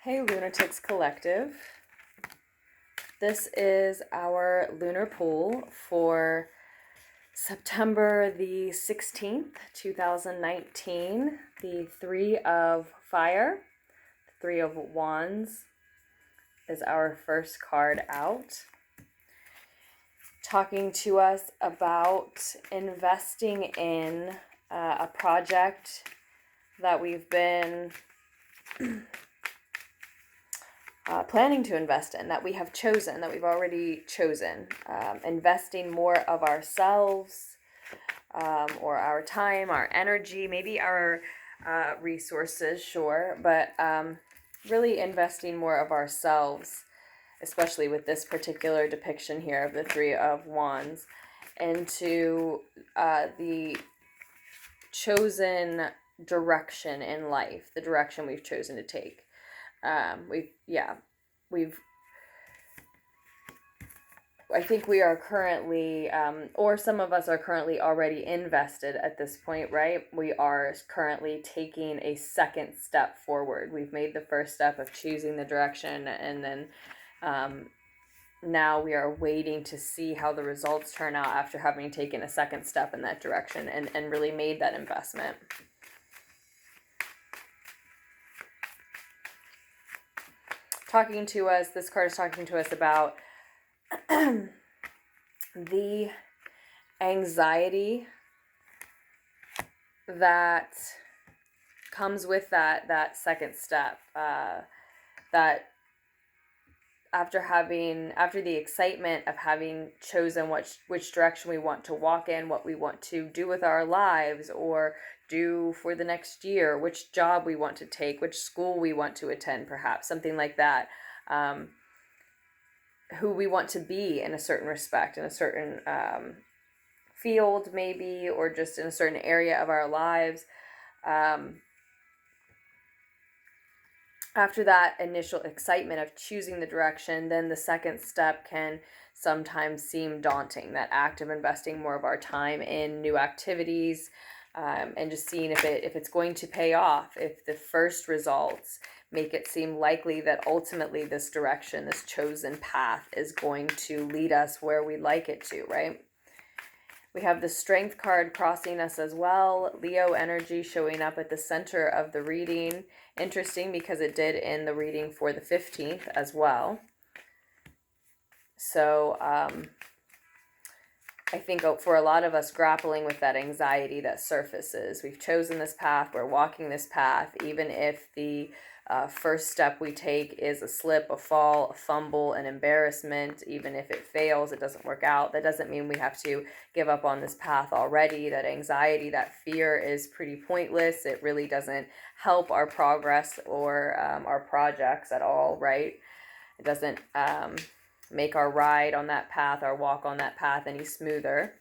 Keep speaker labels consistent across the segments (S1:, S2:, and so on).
S1: Hey Lunar Ticks Collective. This is our Lunar Pull for September the 16th, 2019. The Three of Fire, Three of Wands is our first card out. Talking to us about investing in a project that we've been planning to invest in, that we have chosen, that we've already chosen. Investing more of ourselves, or our time, our energy, maybe our resources, sure, but really investing more of ourselves, especially with this particular depiction here of the Three of Wands, into the chosen direction in life, the direction we've chosen to take. I think we are currently, or some of us are currently already invested at this point, right? We are currently taking a second step forward. We've made the first step of choosing the direction, and then now we are waiting to see how the results turn out after having taken a second step in that direction and really made that investment. Talking to us, this card is talking to us about the anxiety that comes with that second step, that after the excitement of having chosen which direction we want to walk in, what we want to do with our lives or do for the next year, which job we want to take, which school we want to attend, perhaps something like that, who we want to be in a certain respect, in a certain field maybe, or just in a certain area of our lives. After that initial excitement of choosing the direction, then the second step can sometimes seem daunting, that act of investing more of our time in new activities, and just seeing if it's going to pay off, if the first results make it seem likely that ultimately this direction, this chosen path, is going to lead us where we'd like it to, right? We have the Strength card crossing us as well. Leo energy showing up at the center of the reading. Interesting because it did in the reading for the 15th as well. So I think for a lot of us grappling with that anxiety that surfaces. We've chosen this path. We're walking this path. Even if the first step we take is a slip, a fall, a fumble, an embarrassment, even if it fails, it doesn't work out, that doesn't mean we have to give up on this path already. That anxiety, that fear is pretty pointless. It really doesn't help our progress or our projects at all, right? It doesn't make our ride on that path, our walk on that path any smoother.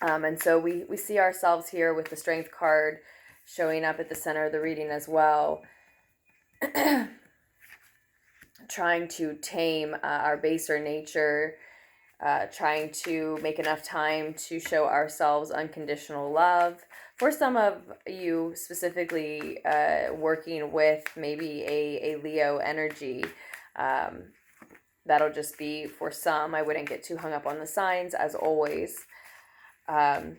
S1: And so we see ourselves here with the Strength card showing up at the center of the reading as well. Trying to tame our baser nature, trying to make enough time to show ourselves unconditional love. For some of you specifically, working with maybe a Leo energy, that'll just be for some. I wouldn't get too hung up on the signs, as always. But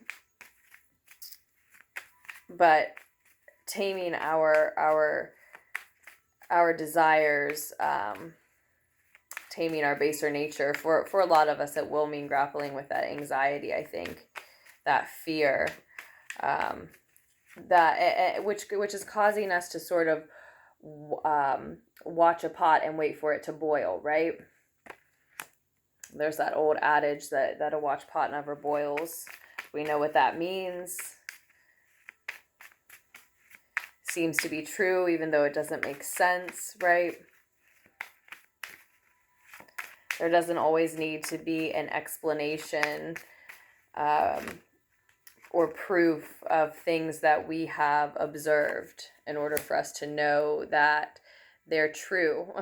S1: taming our desires, taming our baser nature, for a lot of us it will mean grappling with that anxiety, I think, that fear, which is causing us to sort of watch a pot and wait for it to boil, right? There's that old adage that a watch pot never boils. We know what that means. Seems to be true, even though it doesn't make sense, right? There doesn't always need to be an explanation or proof of things that we have observed in order for us to know that they're true.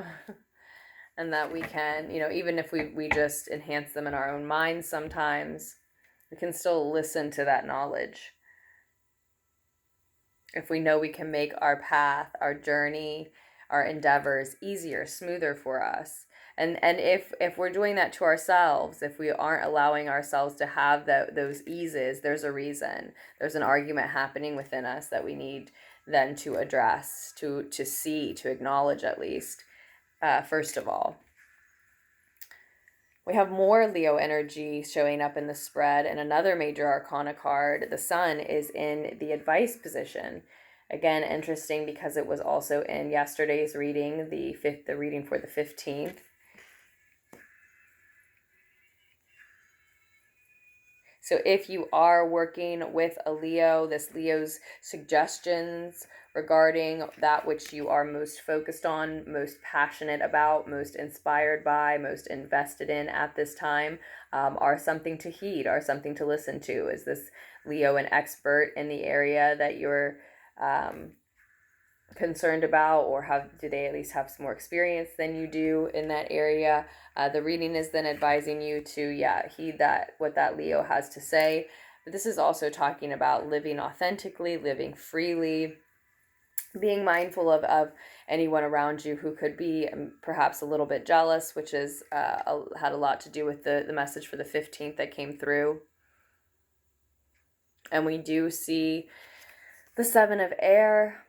S1: And that we can, even if we just enhance them in our own minds sometimes, we can still listen to that knowledge. If we know we can make our path, our journey, our endeavors easier, smoother for us. And if we're doing that to ourselves, if we aren't allowing ourselves to have those eases, there's a reason. There's an argument happening within us that we need then to address, to see, to acknowledge at least, first of all. We have more Leo energy showing up in the spread, and another major arcana card. The Sun is in the advice position. Again, interesting because it was also in yesterday's reading, the reading for the 15th. So if you are working with a Leo, this Leo's suggestions regarding that which you are most focused on, most passionate about, most inspired by, most invested in at this time, are something to heed, are something to listen to. Is this Leo an expert in the area that you're concerned about, or do they at least have some more experience than you do in that area? The reading is then advising you to heed what that Leo has to say. But this is also talking about living authentically, living freely, being mindful of anyone around you who could be perhaps a little bit jealous, which is had a lot to do with the message for the 15th that came through. And we do see the 7 of air,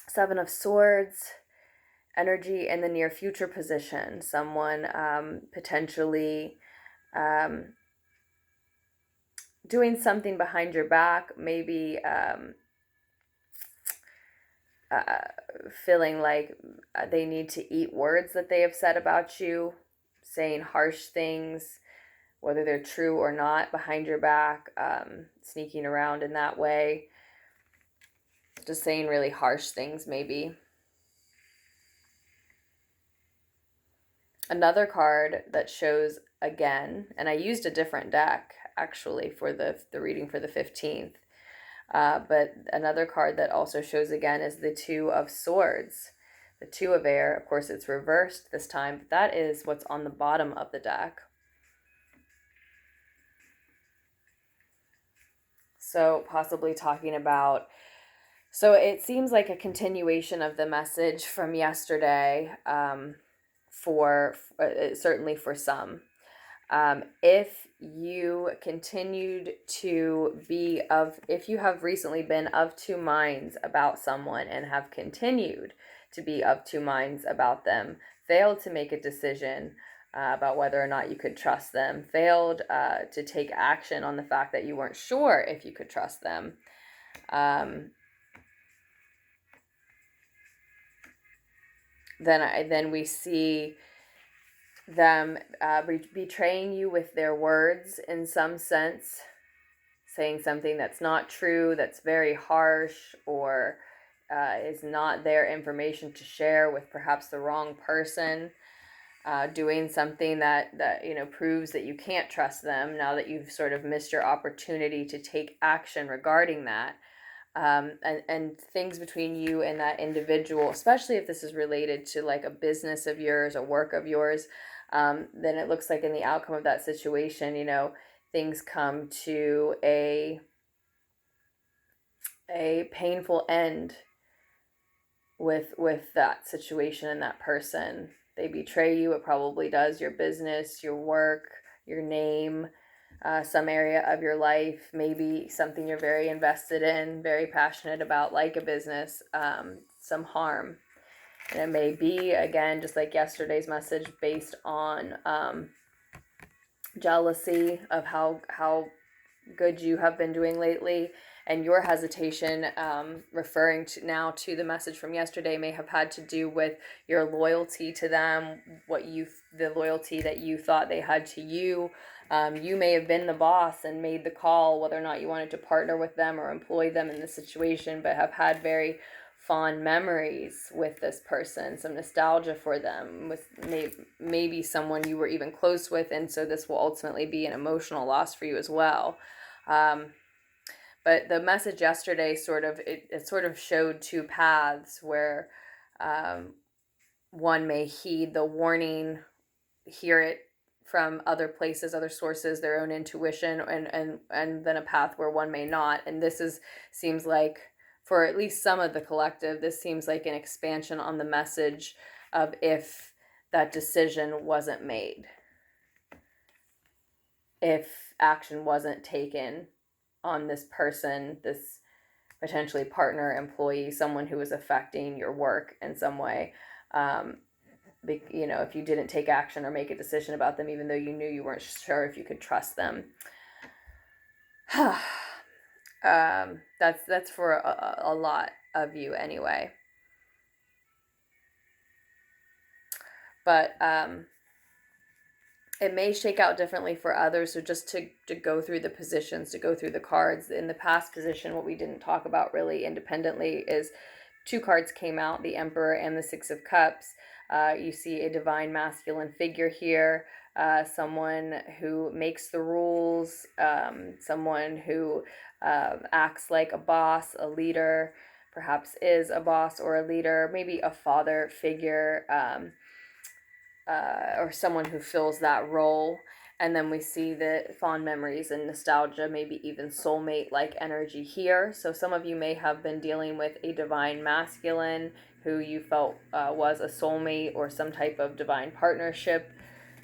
S1: 7 of swords, energy in the near future position. Someone potentially doing something behind your back, maybe feeling like they need to eat words that they have said about you, saying harsh things, whether they're true or not, behind your back, sneaking around in that way, just saying really harsh things maybe. Another card that shows again, and I used a different deck actually for the reading for the 15th, but another card that also shows again is the 2 of swords. The 2 of air, of course it's reversed this time, but that is what's on the bottom of the deck. So possibly talking about, so it seems like a continuation of the message from yesterday, certainly for some. If you continued to be if you have recently been of two minds about someone and have continued to be of two minds about them, failed to make a decision about whether or not you could trust them, failed to take action on the fact that you weren't sure if you could trust them, then we see them betraying you with their words in some sense, saying something that's not true, that's very harsh, or is not their information to share with perhaps the wrong person, doing something that proves that you can't trust them now that you've sort of missed your opportunity to take action regarding that. And things between you and that individual, especially if this is related to like a business of yours, a work of yours, then it looks like in the outcome of that situation, things come to a painful end with that situation and that person. They betray you. It probably does your business, your work, your name, some area of your life, maybe something you're very invested in, very passionate about, like a business, some harm. And it may be, again, just like yesterday's message, based on jealousy of how good you have been doing lately, and your hesitation, referring to the message from yesterday, may have had to do with your loyalty to them, the loyalty that you thought they had to you. You may have been the boss and made the call whether or not you wanted to partner with them or employ them in the situation, but have had very fond memories with this person, some nostalgia for them, with maybe someone you were even close with, and so this will ultimately be an emotional loss for you as well. But the message yesterday sort of showed two paths where one may heed the warning, hear it from other places, other sources, their own intuition, and then a path where one may not. And this seems like for at least some of the collective, this seems like an expansion on the message of if that decision wasn't made, if action wasn't taken on this person, this potentially partner, employee, someone who is affecting your work in some way. You know, if you didn't take action or make a decision about them, even though you knew you weren't sure if you could trust them. That's for a lot of you anyway. But it may shake out differently for others. So just to go through the positions, to go through the cards. In the past position, what we didn't talk about really independently is 2 cards came out, the Emperor and the Six of Cups. You see a divine masculine figure here, someone who makes the rules, someone who acts like a boss, a leader, perhaps is a boss or a leader, maybe a father figure, or someone who fills that role. And then we see the fond memories and nostalgia, maybe even soulmate-like energy here. So some of you may have been dealing with a divine masculine who you felt was a soulmate or some type of divine partnership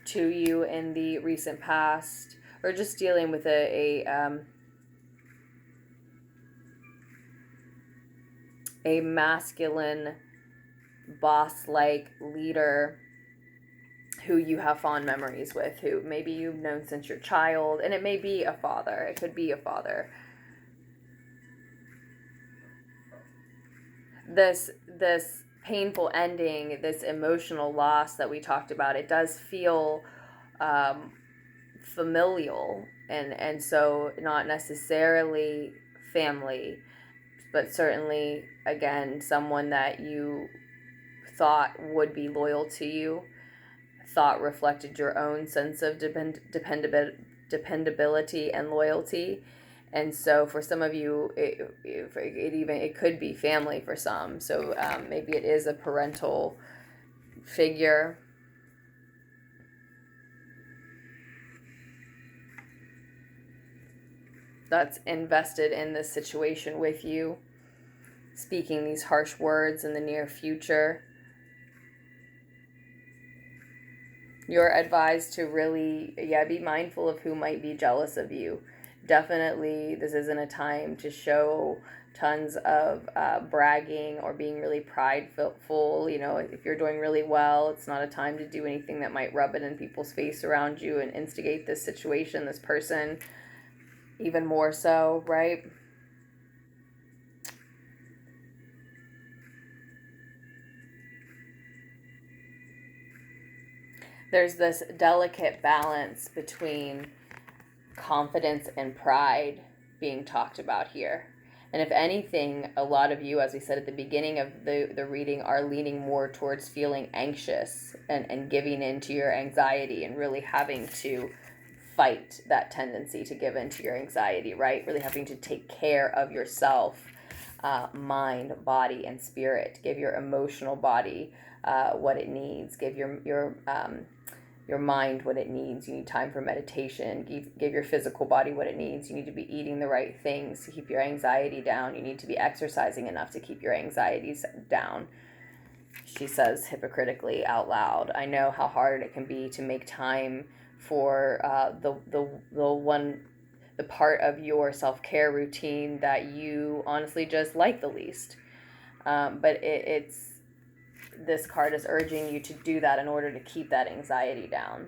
S1: to you in the recent past, or just dealing with a masculine boss-like leader who you have fond memories with, who maybe you've known since your child, and it may be a father. It could be a father. This painful ending, this emotional loss that we talked about, it does feel familial, and so not necessarily family, but certainly, again, someone that you thought would be loyal to you, thought reflected your own sense of dependability and loyalty. And so for some of you, it could be family for some. So maybe it is a parental figure. That's invested in this situation with you, speaking these harsh words in the near future. You're advised to really, be mindful of who might be jealous of you. Definitely, this isn't a time to show tons of bragging or being really prideful. You know, if you're doing really well, it's not a time to do anything that might rub it in people's face around you and instigate this situation, this person, even more so, right? There's this delicate balance between confidence and pride being talked about here. And if anything, a lot of you, as we said at the beginning of the reading, are leaning more towards feeling anxious and giving in to your anxiety and really having to fight that tendency to give in to your anxiety, right? Really having to take care of yourself, mind, body, and spirit. Give your emotional body what it needs. Give your mind what it needs. You need time for meditation. Give your physical body what it needs. You need to be eating the right things to keep your anxiety down. You need to be exercising enough to keep your anxieties down. She says hypocritically out loud, I know how hard it can be to make time for the part of your self-care routine that you honestly just like the least. But it's this card is urging you to do that in order to keep that anxiety down.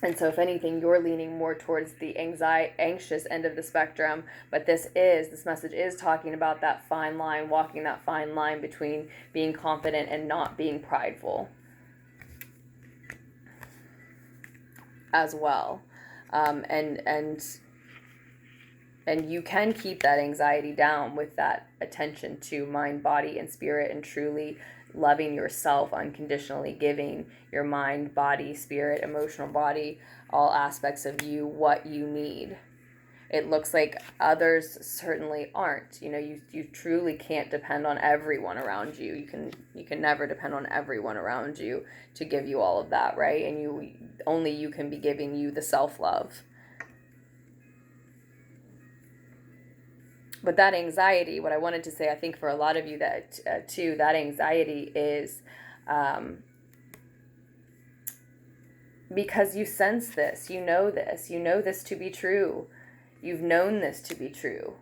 S1: And so if anything, you're leaning more towards the anxious end of the spectrum, but this message is talking about that fine line, walking that fine line between being confident and not being prideful as well. And you can keep that anxiety down with that attention to mind, body, and spirit, and truly loving yourself unconditionally, giving your mind, body, spirit, emotional body, all aspects of you what you need. It looks like others certainly aren't. You know, you truly can't depend on everyone around you. You can never depend on everyone around you to give you all of that, right? And you can be giving you the self-love. But that anxiety, what I wanted to say, I think for a lot of you that too, that anxiety is because you sense this, you know this to be true. You've known this to be true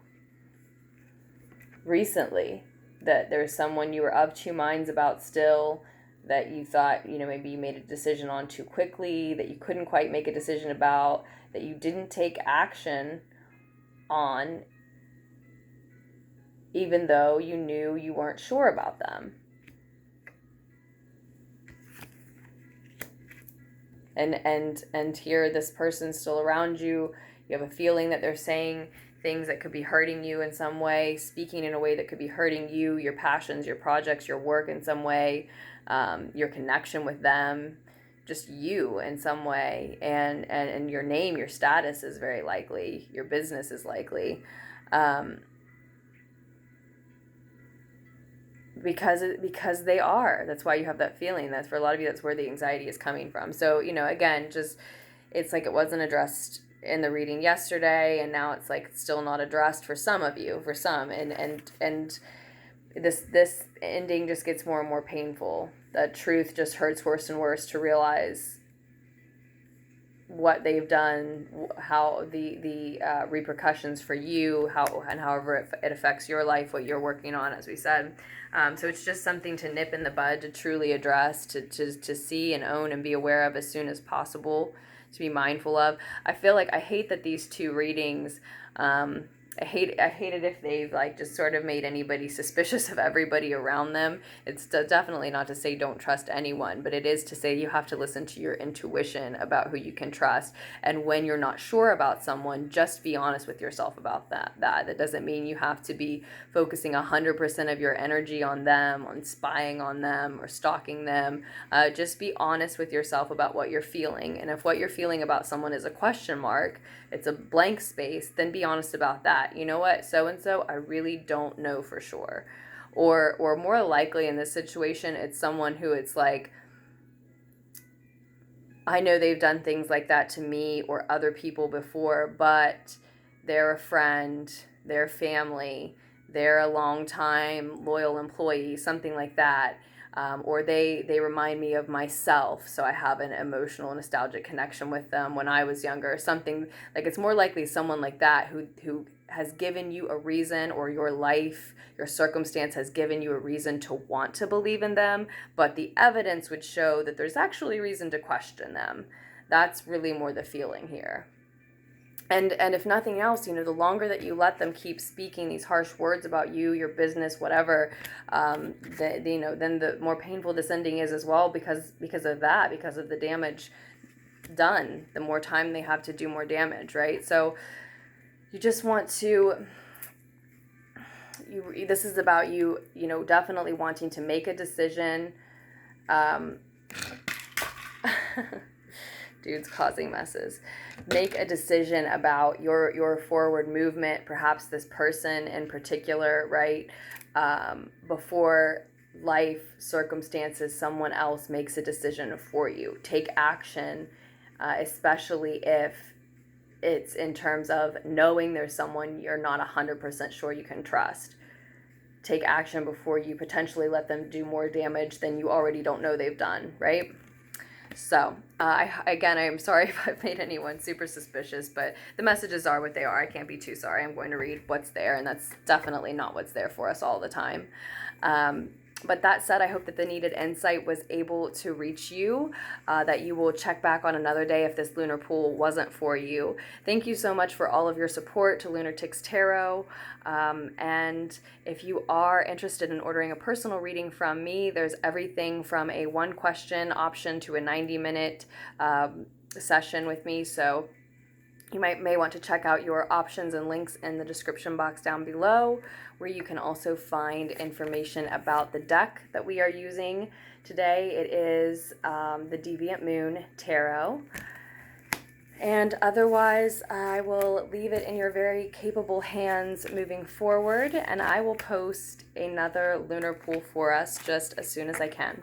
S1: recently, that there's someone you were of two minds about still, that you thought, maybe you made a decision on too quickly, that you couldn't quite make a decision about, that you didn't take action on, even though you knew you weren't sure about them. And here, this person's still around you. You have a feeling that they're saying things that could be hurting you in some way, speaking in a way that could be hurting you, your passions, your projects, your work in some way, your connection with them, just you in some way, and your name, your status is very likely, your business is likely, because they are. That's why you have that feeling. That's for a lot of you, that's where the anxiety is coming from. So, again, just, it's like it wasn't addressed in the reading yesterday, and now it's like still not addressed for some of you, for some, and this ending just gets more and more painful. The truth just hurts worse and worse to realize what they've done, how the repercussions for you, however it affects your life, what you're working on, as we said. So it's just something to nip in the bud, to truly address, to see and own and be aware of as soon as possible, to be mindful of. I feel like I hate that these two readings, I hate it if they've like just sort of made anybody suspicious of everybody around them. It's definitely not to say don't trust anyone, but it is to say you have to listen to your intuition about who you can trust. And when you're not sure about someone, just be honest with yourself about that. That doesn't mean you have to be focusing 100% of your energy on them, on spying on them or stalking them. Just be honest with yourself about what you're feeling. And if what you're feeling about someone is a question mark, it's a blank space, then be honest about that. You know what, so-and-so, I really don't know for sure. Or more likely in this situation, it's someone who it's like, I know they've done things like that to me or other people before, but they're a friend, they're family, they're a long-time loyal employee, something like that. Or they remind me of myself, so I have an emotional, nostalgic connection with them when I was younger. Something like, it's more likely someone like that who has given you a reason, or your life, your circumstance has given you a reason to want to believe in them, but the evidence would show that there's actually reason to question them. That's really more the feeling here. And if nothing else, the longer that you let them keep speaking these harsh words about you, your business, whatever, then the more painful this ending is as well, because of that, because of the damage done. The more time they have to do more damage, right? So you just want to, this is about you, definitely wanting to make a decision. Dude's causing messes. Make a decision about your forward movement, perhaps this person in particular, right? Before life circumstances, someone else makes a decision for you. Take action, especially if it's in terms of knowing there's someone you're not 100% sure you can trust. Take action before you potentially let them do more damage than you already don't know they've done, right? So, I am sorry if I've made anyone super suspicious, but the messages are what they are. I can't be too sorry. I'm going to read what's there, and that's definitely not what's there for us all the time. But that said, I hope that the needed insight was able to reach you, that you will check back on another day if this lunar pool wasn't for you. Thank you so much for all of your support to Lunar Ticks Tarot. And if you are interested in ordering a personal reading from me, there's everything from a 1-question option to a 90-minute session with me. So you may want to check out your options and links in the description box down below, where you can also find information about the deck that we are using today. It is the Deviant Moon Tarot. And otherwise, I will leave it in your very capable hands moving forward, and I will post another lunar pool for us just as soon as I can.